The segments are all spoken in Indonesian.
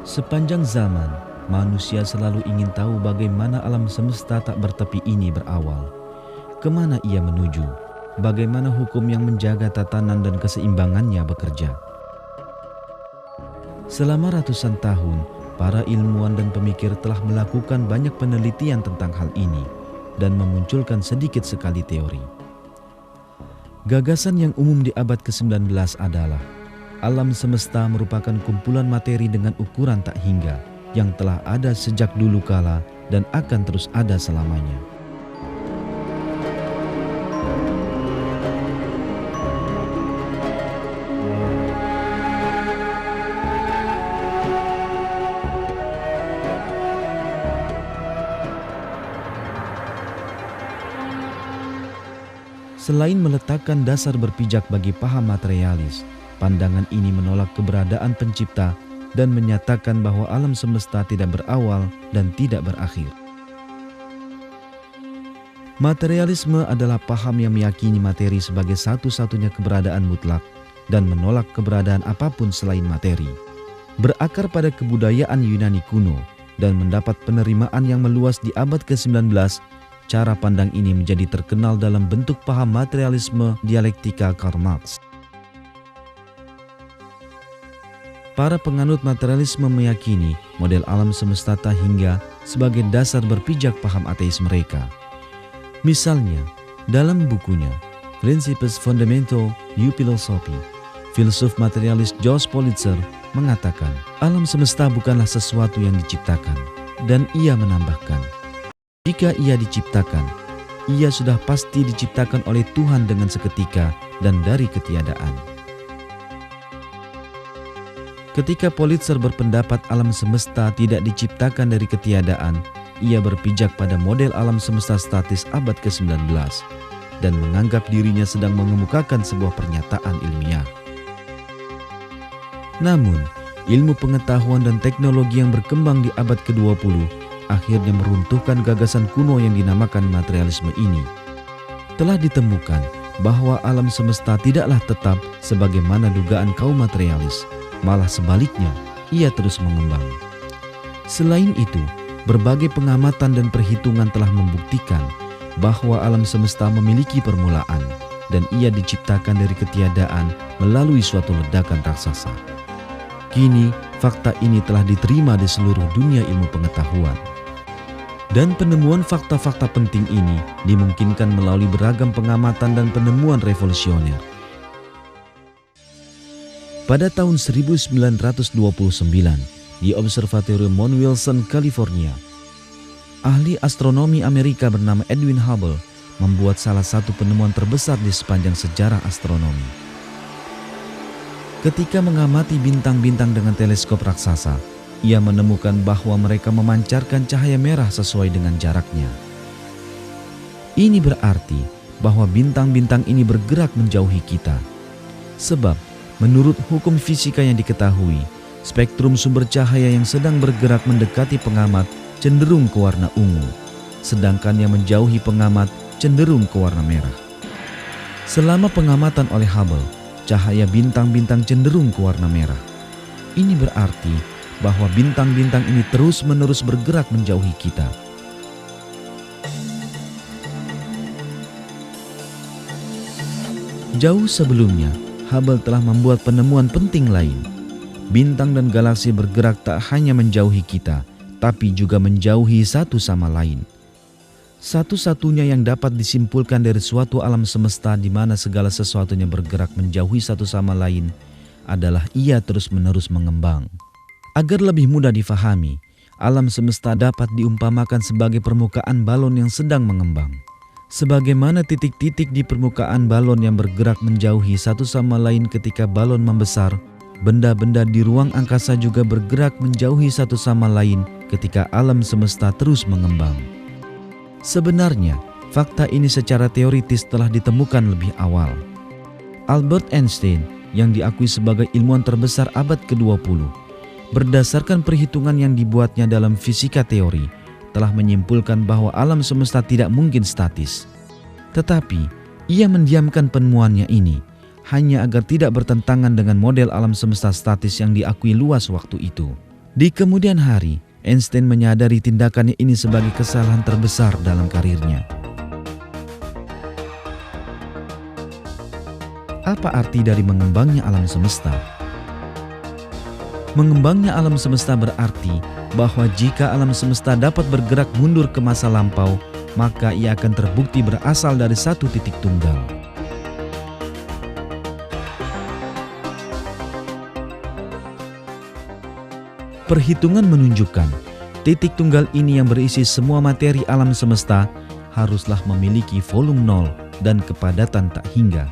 Sepanjang zaman, manusia selalu ingin tahu bagaimana alam semesta tak bertepi ini berawal. Kemana ia menuju? Bagaimana hukum yang menjaga tatanan dan keseimbangannya bekerja? Selama ratusan tahun, para ilmuwan dan pemikir telah melakukan banyak penelitian tentang hal ini dan memunculkan sedikit sekali teori. Gagasan yang umum di abad ke-19 adalah alam semesta merupakan kumpulan materi dengan ukuran tak hingga yang telah ada sejak dulu kala dan akan terus ada selamanya. Selain meletakkan dasar berpijak bagi paham materialis, pandangan ini menolak keberadaan pencipta dan menyatakan bahwa alam semesta tidak berawal dan tidak berakhir. Materialisme adalah paham yang meyakini materi sebagai satu-satunya keberadaan mutlak dan menolak keberadaan apapun selain materi. Berakar pada kebudayaan Yunani kuno dan mendapat penerimaan yang meluas di abad ke-19, cara pandang ini menjadi terkenal dalam bentuk paham materialisme dialektika Karl Marx. Para penganut materialisme meyakini model alam semesta tak hingga sebagai dasar berpijak paham ateis mereka. Misalnya, dalam bukunya Principes Fundamental New Philosophy, filsuf materialis George Politzer mengatakan, alam semesta bukanlah sesuatu yang diciptakan, dan ia menambahkan, jika ia diciptakan, ia sudah pasti diciptakan oleh Tuhan dengan seketika dan dari ketiadaan. Ketika Politzer berpendapat alam semesta tidak diciptakan dari ketiadaan, ia berpijak pada model alam semesta statis abad ke-19 dan menganggap dirinya sedang mengemukakan sebuah pernyataan ilmiah. Namun, ilmu pengetahuan dan teknologi yang berkembang di abad ke-20 akhirnya meruntuhkan gagasan kuno yang dinamakan materialisme ini. Telah ditemukan bahwa alam semesta tidaklah tetap sebagaimana dugaan kaum materialis, malah sebaliknya, ia terus mengembang. Selain itu, berbagai pengamatan dan perhitungan telah membuktikan bahwa alam semesta memiliki permulaan dan ia diciptakan dari ketiadaan melalui suatu ledakan raksasa. Kini, fakta ini telah diterima di seluruh dunia ilmu pengetahuan. Dan penemuan fakta-fakta penting ini dimungkinkan melalui beragam pengamatan dan penemuan revolusioner. Pada tahun 1929, di Observatorium Mount Wilson, California, ahli astronomi Amerika bernama Edwin Hubble membuat salah satu penemuan terbesar di sepanjang sejarah astronomi. Ketika mengamati bintang-bintang dengan teleskop raksasa, ia menemukan bahwa mereka memancarkan cahaya merah sesuai dengan jaraknya. Ini berarti bahwa bintang-bintang ini bergerak menjauhi kita. Sebab, menurut hukum fisika yang diketahui, spektrum sumber cahaya yang sedang bergerak mendekati pengamat cenderung ke warna ungu, sedangkan yang menjauhi pengamat cenderung ke warna merah. Selama pengamatan oleh Hubble, cahaya bintang-bintang cenderung ke warna merah. Ini berarti bahwa bintang-bintang ini terus-menerus bergerak menjauhi kita. Jauh sebelumnya, Hubble telah membuat penemuan penting lain. Bintang dan galaksi bergerak tak hanya menjauhi kita, tapi juga menjauhi satu sama lain. Satu-satunya yang dapat disimpulkan dari suatu alam semesta di mana segala sesuatunya bergerak menjauhi satu sama lain adalah ia terus-menerus mengembang. Agar lebih mudah difahami, alam semesta dapat diumpamakan sebagai permukaan balon yang sedang mengembang. Sebagaimana titik-titik di permukaan balon yang bergerak menjauhi satu sama lain ketika balon membesar, benda-benda di ruang angkasa juga bergerak menjauhi satu sama lain ketika alam semesta terus mengembang. Sebenarnya, fakta ini secara teoritis telah ditemukan lebih awal. Albert Einstein, yang diakui sebagai ilmuwan terbesar abad ke-20, berdasarkan perhitungan yang dibuatnya dalam fisika teori, telah menyimpulkan bahwa alam semesta tidak mungkin statis. Tetapi, ia mendiamkan penemuannya ini hanya agar tidak bertentangan dengan model alam semesta statis yang diakui luas waktu itu. Di kemudian hari, Einstein menyadari tindakannya ini sebagai kesalahan terbesar dalam karirnya. Apa arti dari mengembangnya alam semesta? Mengembangnya alam semesta berarti bahwa jika alam semesta dapat bergerak mundur ke masa lampau, maka ia akan terbukti berasal dari satu titik tunggal. Perhitungan menunjukkan titik tunggal ini yang berisi semua materi alam semesta haruslah memiliki volume nol dan kepadatan tak hingga.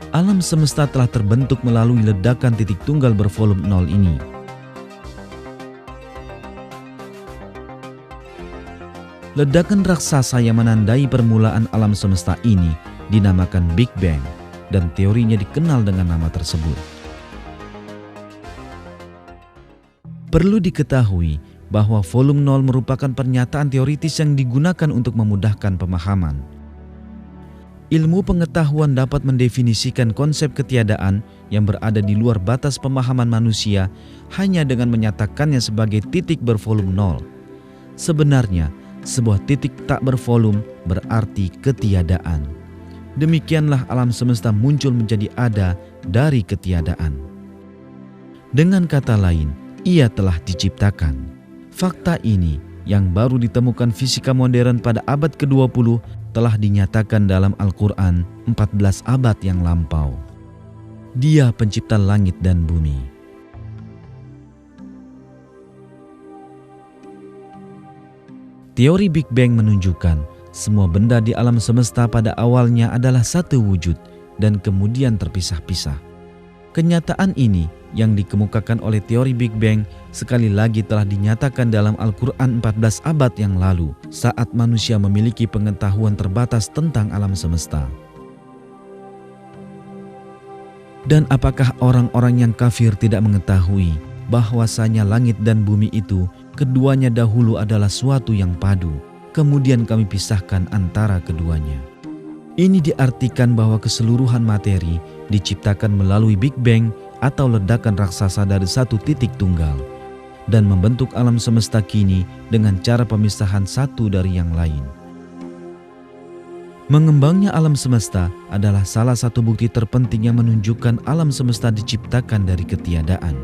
Alam semesta telah terbentuk melalui ledakan titik tunggal bervolume nol ini. Ledakan raksasa yang menandai permulaan alam semesta ini dinamakan Big Bang dan teorinya dikenal dengan nama tersebut. Perlu diketahui bahwa volume nol merupakan pernyataan teoritis yang digunakan untuk memudahkan pemahaman. Ilmu pengetahuan dapat mendefinisikan konsep ketiadaan yang berada di luar batas pemahaman manusia hanya dengan menyatakannya sebagai titik bervolume nol. Sebenarnya, sebuah titik tak bervolume berarti ketiadaan. Demikianlah alam semesta muncul menjadi ada dari ketiadaan. Dengan kata lain, ia telah diciptakan. Fakta ini yang baru ditemukan fisika modern pada abad ke-20 telah dinyatakan dalam Al-Quran 14 abad yang lampau. Dia pencipta langit dan bumi. Teori Big Bang menunjukkan semua benda di alam semesta pada awalnya adalah satu wujud dan kemudian terpisah-pisah. Kenyataan ini yang dikemukakan oleh teori Big Bang sekali lagi telah dinyatakan dalam Al-Quran 14 abad yang lalu saat manusia memiliki pengetahuan terbatas tentang alam semesta. Dan apakah orang-orang yang kafir tidak mengetahui bahwasanya langit dan bumi itu keduanya dahulu adalah suatu yang padu, kemudian kami pisahkan antara keduanya. Ini diartikan bahwa keseluruhan materi diciptakan melalui Big Bang atau ledakan raksasa dari satu titik tunggal dan membentuk alam semesta kini dengan cara pemisahan satu dari yang lain. Mengembangnya alam semesta adalah salah satu bukti terpenting yang menunjukkan alam semesta diciptakan dari ketiadaan.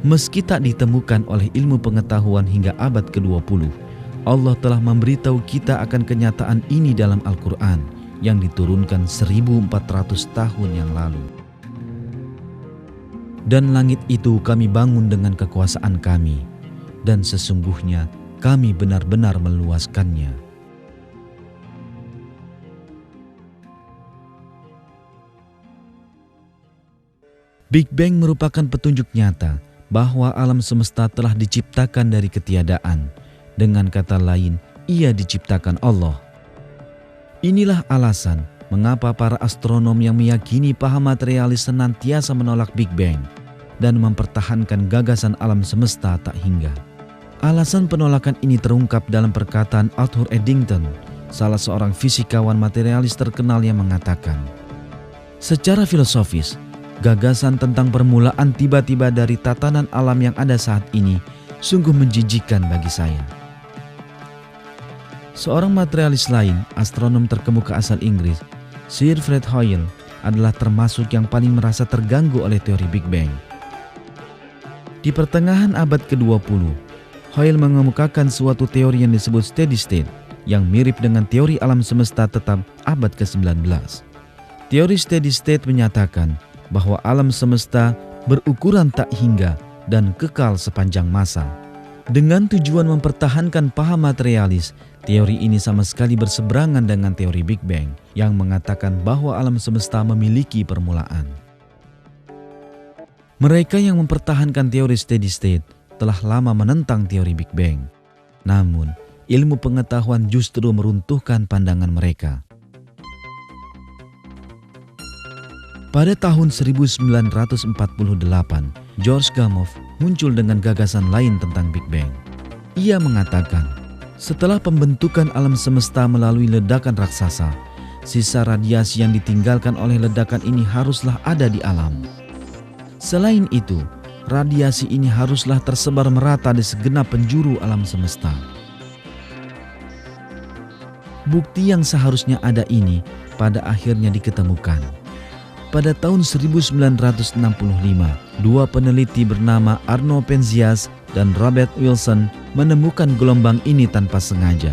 Meski tak ditemukan oleh ilmu pengetahuan hingga abad ke-20, Allah telah memberitahu kita akan kenyataan ini dalam Al-Quran yang diturunkan 1400 tahun yang lalu. Dan langit itu kami bangun dengan kekuasaan kami, dan sesungguhnya kami benar-benar meluaskannya. Big Bang merupakan petunjuk nyata bahwa alam semesta telah diciptakan dari ketiadaan. Dengan kata lain, ia diciptakan Allah. Inilah alasan mengapa para astronom yang meyakini paham materialis senantiasa menolak Big Bang dan mempertahankan gagasan alam semesta tak hingga. Alasan penolakan ini terungkap dalam perkataan Arthur Eddington, salah seorang fisikawan materialis terkenal yang mengatakan, "Secara filosofis, gagasan tentang permulaan tiba-tiba dari tatanan alam yang ada saat ini sungguh menjijikkan bagi saya." Seorang materialis lain, astronom terkemuka asal Inggris, Sir Fred Hoyle, adalah termasuk yang paling merasa terganggu oleh teori Big Bang. Di pertengahan abad ke-20, Hoyle mengemukakan suatu teori yang disebut steady state yang mirip dengan teori alam semesta tetap abad ke-19. Teori steady state menyatakan bahwa alam semesta berukuran tak hingga dan kekal sepanjang masa. Dengan tujuan mempertahankan paham materialis, teori ini sama sekali berseberangan dengan teori Big Bang yang mengatakan bahwa alam semesta memiliki permulaan. Mereka yang mempertahankan teori steady state telah lama menentang teori Big Bang. Namun, ilmu pengetahuan justru meruntuhkan pandangan mereka. Pada tahun 1948, George Gamow muncul dengan gagasan lain tentang Big Bang. Ia mengatakan, setelah pembentukan alam semesta melalui ledakan raksasa, sisa radiasi yang ditinggalkan oleh ledakan ini haruslah ada di alam. Selain itu, radiasi ini haruslah tersebar merata di segenap penjuru alam semesta. Bukti yang seharusnya ada ini pada akhirnya diketemukan. Pada tahun 1965, dua peneliti bernama Arno Penzias dan Robert Wilson menemukan gelombang ini tanpa sengaja.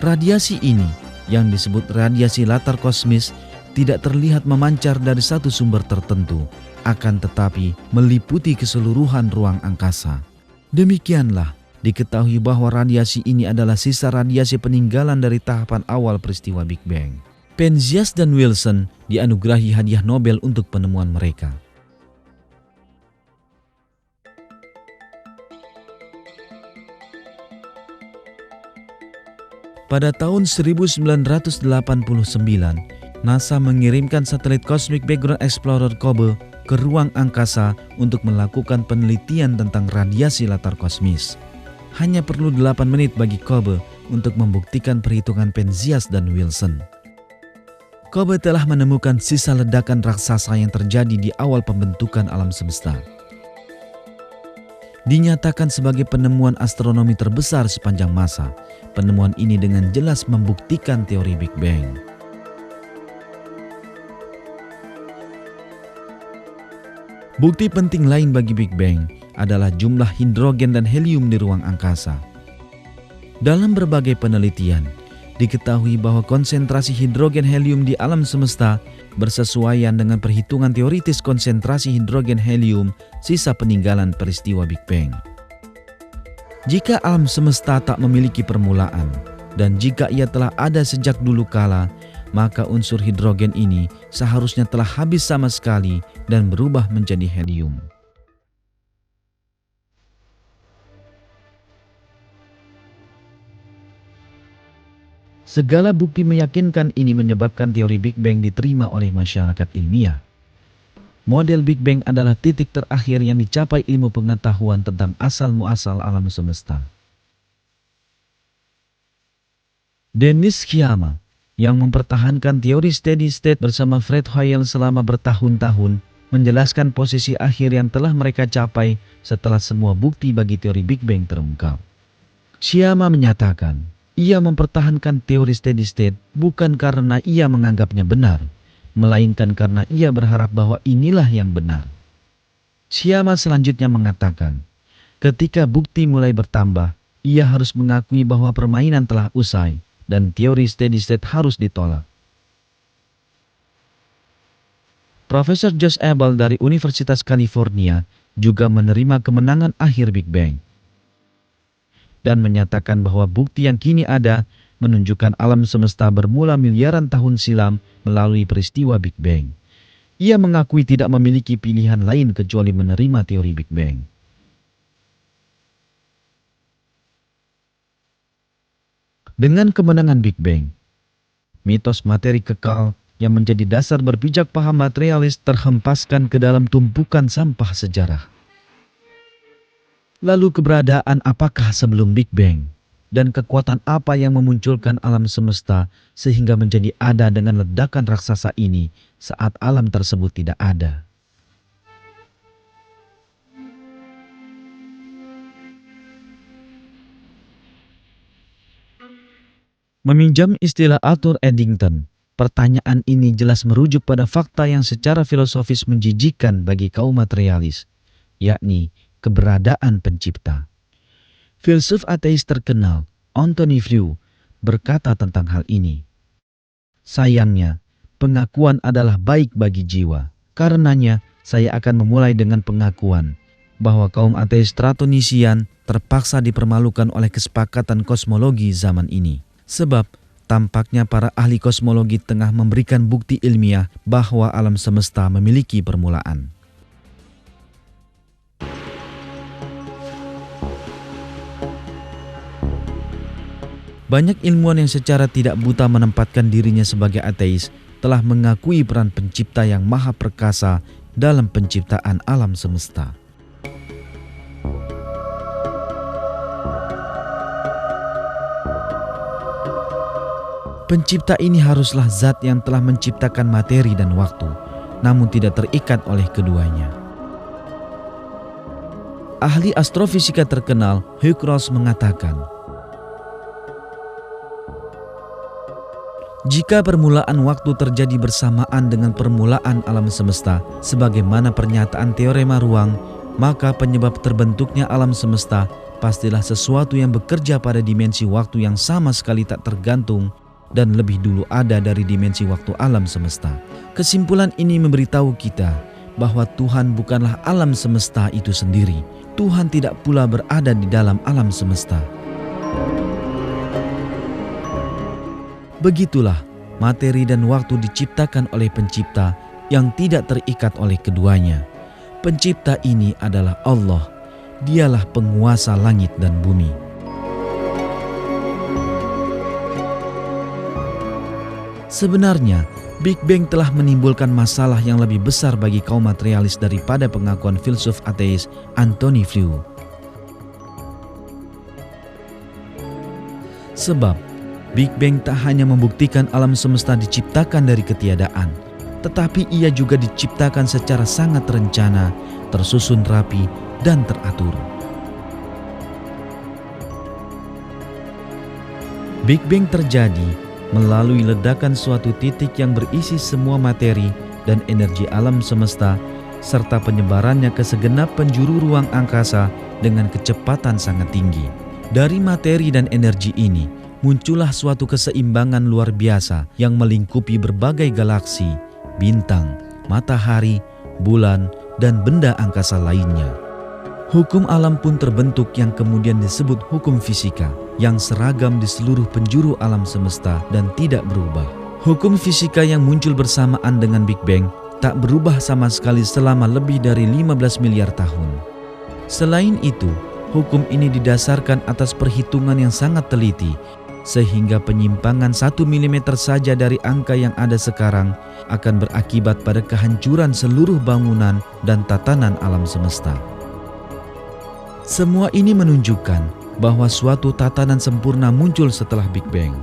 Radiasi ini, yang disebut radiasi latar kosmis, tidak terlihat memancar dari satu sumber tertentu, akan tetapi meliputi keseluruhan ruang angkasa. Demikianlah diketahui bahwa radiasi ini adalah sisa radiasi peninggalan dari tahapan awal peristiwa Big Bang. Penzias dan Wilson dianugerahi hadiah Nobel untuk penemuan mereka. Pada tahun 1989, NASA mengirimkan satelit Cosmic Background Explorer COBE ke ruang angkasa untuk melakukan penelitian tentang radiasi latar kosmis. Hanya perlu 8 menit bagi COBE untuk membuktikan perhitungan Penzias dan Wilson. COBE telah menemukan sisa ledakan raksasa yang terjadi di awal pembentukan alam semesta. Dinyatakan sebagai penemuan astronomi terbesar sepanjang masa. Penemuan ini dengan jelas membuktikan teori Big Bang. Bukti penting lain bagi Big Bang adalah jumlah hidrogen dan helium di ruang angkasa. Dalam berbagai penelitian, diketahui bahwa konsentrasi hidrogen helium di alam semesta bersesuaian dengan perhitungan teoritis konsentrasi hidrogen helium sisa peninggalan peristiwa Big Bang. Jika alam semesta tak memiliki permulaan, dan jika ia telah ada sejak dulu kala, maka unsur hidrogen ini seharusnya telah habis sama sekali dan berubah menjadi helium. Segala bukti meyakinkan ini menyebabkan teori Big Bang diterima oleh masyarakat ilmiah. Model Big Bang adalah titik terakhir yang dicapai ilmu pengetahuan tentang asal-muasal alam semesta. Dennis Sciama, yang mempertahankan teori steady state bersama Fred Hoyle selama bertahun-tahun, menjelaskan posisi akhir yang telah mereka capai setelah semua bukti bagi teori Big Bang terungkap. Sciama menyatakan, ia mempertahankan teori steady state bukan karena ia menganggapnya benar, melainkan karena ia berharap bahwa inilah yang benar. Sciama selanjutnya mengatakan, ketika bukti mulai bertambah, ia harus mengakui bahwa permainan telah usai dan teori steady state harus ditolak. Profesor Josh Abel dari Universitas California juga menerima kemenangan akhir Big Bang dan menyatakan bahwa bukti yang kini ada menunjukkan alam semesta bermula miliaran tahun silam melalui peristiwa Big Bang. Ia mengakui tidak memiliki pilihan lain kecuali menerima teori Big Bang. Dengan kemenangan Big Bang, mitos materi kekal yang menjadi dasar berpijak paham materialis terhempaskan ke dalam tumpukan sampah sejarah. Lalu keberadaan apakah sebelum Big Bang? Dan kekuatan apa yang memunculkan alam semesta sehingga menjadi ada dengan ledakan raksasa ini saat alam tersebut tidak ada? Meminjam istilah Arthur Eddington, pertanyaan ini jelas merujuk pada fakta yang secara filosofis menjijikkan bagi kaum materialis, yakni keberadaan pencipta. Filsuf ateis terkenal, Anthony Flew, berkata tentang hal ini. Sayangnya, pengakuan adalah baik bagi jiwa. Karenanya, saya akan memulai dengan pengakuan bahwa kaum ateis Stratonisian terpaksa dipermalukan oleh kesepakatan kosmologi zaman ini. Sebab, tampaknya para ahli kosmologi tengah memberikan bukti ilmiah bahwa alam semesta memiliki permulaan. Banyak ilmuwan yang secara tidak buta menempatkan dirinya sebagai ateis telah mengakui peran pencipta yang maha perkasa dalam penciptaan alam semesta. Pencipta ini haruslah zat yang telah menciptakan materi dan waktu, namun tidak terikat oleh keduanya. Ahli astrofisika terkenal Hugh Ross mengatakan, jika permulaan waktu terjadi bersamaan dengan permulaan alam semesta, sebagaimana pernyataan teorema ruang, maka penyebab terbentuknya alam semesta pastilah sesuatu yang bekerja pada dimensi waktu yang sama sekali tak tergantung dan lebih dulu ada dari dimensi waktu alam semesta. Kesimpulan ini memberitahu kita bahwa Tuhan bukanlah alam semesta itu sendiri. Tuhan tidak pula berada di dalam alam semesta. Begitulah materi dan waktu diciptakan oleh Pencipta yang tidak terikat oleh keduanya. Pencipta ini adalah Allah. Dialah penguasa langit dan bumi. Sebenarnya, Big Bang telah menimbulkan masalah yang lebih besar bagi kaum materialis daripada pengakuan filsuf ateis Antony Flew. Sebab, Big Bang tak hanya membuktikan alam semesta diciptakan dari ketiadaan, tetapi ia juga diciptakan secara sangat terencana, tersusun rapi, dan teratur. Big Bang terjadi melalui ledakan suatu titik yang berisi semua materi dan energi alam semesta, serta penyebarannya ke segenap penjuru ruang angkasa dengan kecepatan sangat tinggi. Dari materi dan energi ini, muncullah suatu keseimbangan luar biasa yang melingkupi berbagai galaksi, bintang, matahari, bulan, dan benda angkasa lainnya. Hukum alam pun terbentuk yang kemudian disebut hukum fisika, yang seragam di seluruh penjuru alam semesta dan tidak berubah. Hukum fisika yang muncul bersamaan dengan Big Bang tak berubah sama sekali selama lebih dari 15 miliar tahun. Selain itu, hukum ini didasarkan atas perhitungan yang sangat teliti, sehingga penyimpangan 1 mm saja dari angka yang ada sekarang akan berakibat pada kehancuran seluruh bangunan dan tatanan alam semesta. Semua ini menunjukkan bahwa suatu tatanan sempurna muncul setelah Big Bang.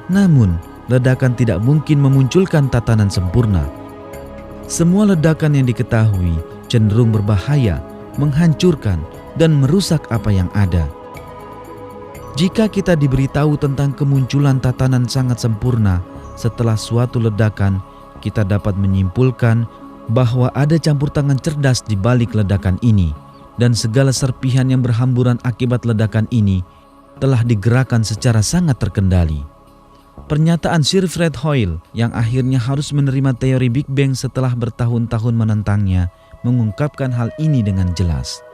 Namun, ledakan tidak mungkin memunculkan tatanan sempurna. Semua ledakan yang diketahui cenderung berbahaya, menghancurkan, dan merusak apa yang ada. Jika kita diberitahu tentang kemunculan tatanan sangat sempurna setelah suatu ledakan, kita dapat menyimpulkan bahwa ada campur tangan cerdas di balik ledakan ini, dan segala serpihan yang berhamburan akibat ledakan ini telah digerakkan secara sangat terkendali. Pernyataan Sir Fred Hoyle yang akhirnya harus menerima teori Big Bang setelah bertahun-tahun menentangnya mengungkapkan hal ini dengan jelas.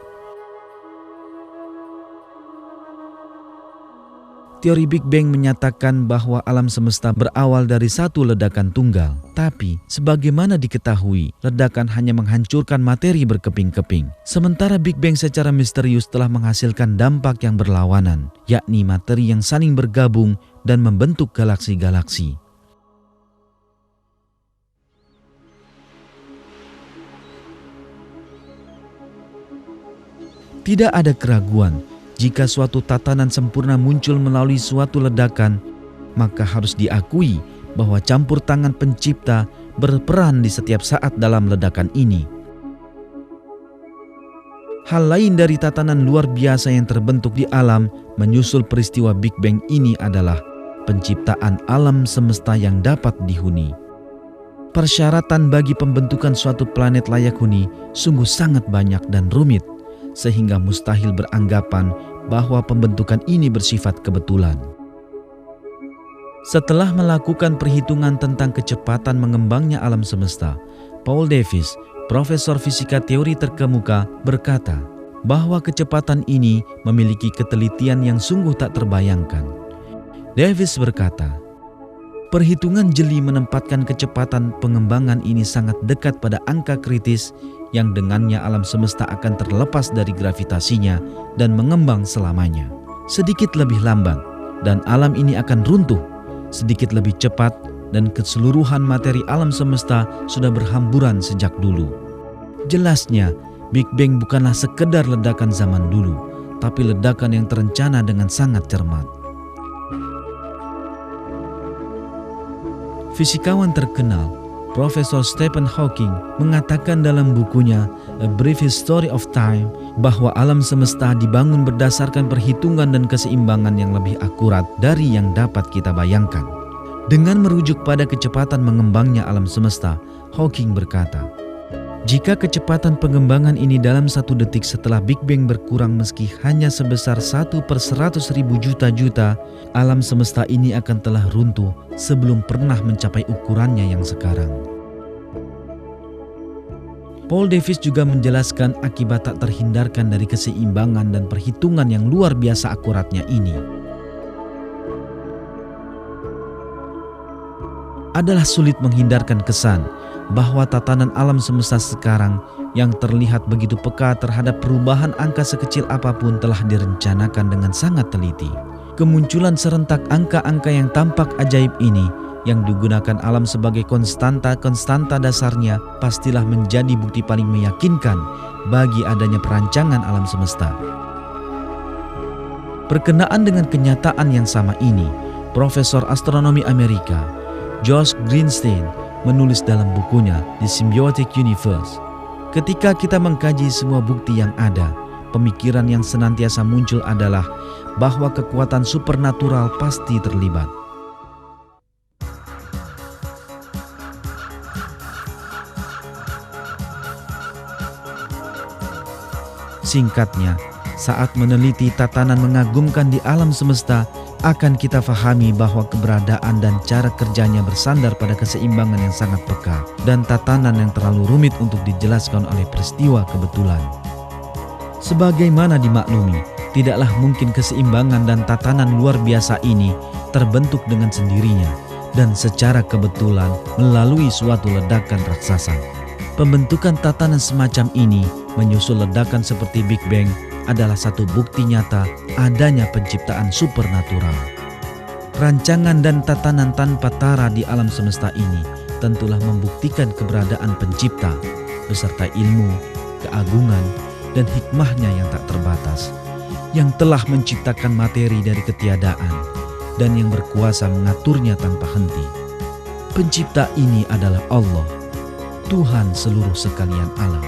Teori Big Bang menyatakan bahwa alam semesta berawal dari satu ledakan tunggal. Tapi, sebagaimana diketahui, ledakan hanya menghancurkan materi berkeping-keping. Sementara Big Bang secara misterius telah menghasilkan dampak yang berlawanan, yakni materi yang saling bergabung dan membentuk galaksi-galaksi. Tidak ada keraguan. Jika suatu tatanan sempurna muncul melalui suatu ledakan, maka harus diakui bahwa campur tangan Pencipta berperan di setiap saat dalam ledakan ini. Hal lain dari tatanan luar biasa yang terbentuk di alam menyusul peristiwa Big Bang ini adalah penciptaan alam semesta yang dapat dihuni. Persyaratan bagi pembentukan suatu planet layak huni sungguh sangat banyak dan rumit, sehingga mustahil beranggapan bahwa pembentukan ini bersifat kebetulan. Setelah melakukan perhitungan tentang kecepatan mengembangnya alam semesta, Paul Davies, profesor fisika teori terkemuka, berkata bahwa kecepatan ini memiliki ketelitian yang sungguh tak terbayangkan. Davies berkata, perhitungan jeli menempatkan kecepatan pengembangan ini sangat dekat pada angka kritis yang dengannya alam semesta akan terlepas dari gravitasinya dan mengembang selamanya. Sedikit lebih lambat dan alam ini akan runtuh, sedikit lebih cepat dan keseluruhan materi alam semesta sudah berhamburan sejak dulu. Jelasnya, Big Bang bukanlah sekedar ledakan zaman dulu, tapi ledakan yang terencana dengan sangat cermat. Fisikawan terkenal Profesor Stephen Hawking mengatakan dalam bukunya A Brief History of Time bahwa alam semesta dibangun berdasarkan perhitungan dan keseimbangan yang lebih akurat dari yang dapat kita bayangkan. Dengan merujuk pada kecepatan mengembangnya alam semesta, Hawking berkata, jika kecepatan pengembangan ini dalam 1 detik setelah Big Bang berkurang meski hanya sebesar 1/100.000 juta, alam semesta ini akan telah runtuh sebelum pernah mencapai ukurannya yang sekarang. Paul Davies juga menjelaskan akibat tak terhindarkan dari keseimbangan dan perhitungan yang luar biasa akuratnya ini. Adalah sulit menghindarkan kesan bahwa tatanan alam semesta sekarang yang terlihat begitu peka terhadap perubahan angka sekecil apapun telah direncanakan dengan sangat teliti. Kemunculan serentak angka-angka yang tampak ajaib ini yang digunakan alam sebagai konstanta dasarnya pastilah menjadi bukti paling meyakinkan bagi adanya perancangan alam semesta. Berkenaan dengan kenyataan yang sama ini, Profesor Astronomi Amerika Josh Greenstein menulis dalam bukunya The Symbiotic Universe, ketika kita mengkaji semua bukti yang ada, pemikiran yang senantiasa muncul adalah bahwa kekuatan supernatural pasti terlibat. Singkatnya, saat meneliti tatanan mengagumkan di alam semesta, akan kita fahami bahwa keberadaan dan cara kerjanya bersandar pada keseimbangan yang sangat peka dan tatanan yang terlalu rumit untuk dijelaskan oleh peristiwa kebetulan. Sebagaimana dimaklumi, tidaklah mungkin keseimbangan dan tatanan luar biasa ini terbentuk dengan sendirinya dan secara kebetulan melalui suatu ledakan raksasa. Pembentukan tatanan semacam ini menyusul ledakan seperti Big Bang adalah satu bukti nyata adanya penciptaan supernatural. Rancangan dan tatanan tanpa tara di alam semesta ini tentulah membuktikan keberadaan pencipta beserta ilmu, keagungan, dan hikmahnya yang tak terbatas, yang telah menciptakan materi dari ketiadaan dan yang berkuasa mengaturnya tanpa henti. Pencipta ini adalah Allah, Tuhan seluruh sekalian alam.